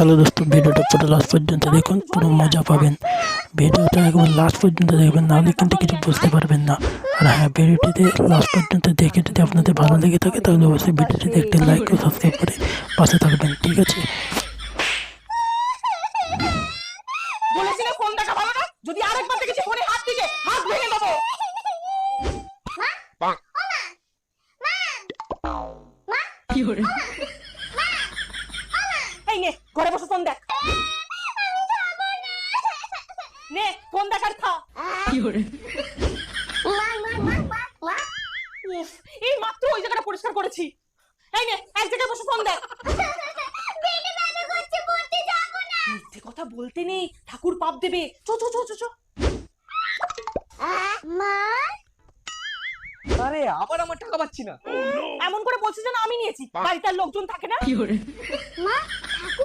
Hello দোস্ত, ভিডিওটা পুরো লাস্ট পর্যন্ত দেখুন, পুরো মজা পাবেন। ভিডিওটা একবার লাস্ট পর্যন্ত দেখবেন, নাহলে কিন্তু কিছু বুঝতে পারবেন না। আর হ্যাঁ, ভিডিওটিতে লাস্ট পর্যন্ত দেখে যদি আপনাদের ভালো লেগে থাকে তাহলে অবশ্যই ভিডিওটিতে একটি লাইক ও সাবস্ক্রাইব করে পাশে থাকবেন, ঠিক আছে? বলেছিলে ফোন দেখা ভালো না, যদি আরেকবার দেখেছি ফোনে হাত দিকে হাত ভেঙে দেবো। এই নে ঘরে বসে ফোন দেখ, নে ফোন দেখার খা। উফ, এই মাত্র ওই জায়গাটা পরিষ্কার করেছি। এই নে এক জায়গায় বসে ফোন দেখ। মিথ্যে কথা বলতে নেই, ঠাকুর পাপ দেবে। চো চো চো চো চো। আরে আবার আমার টাকা পাচ্ছি না। এমন করে বলছিস যেন আমি নিয়েছি, বাড়িতে আর লোকজন থাকে না। মা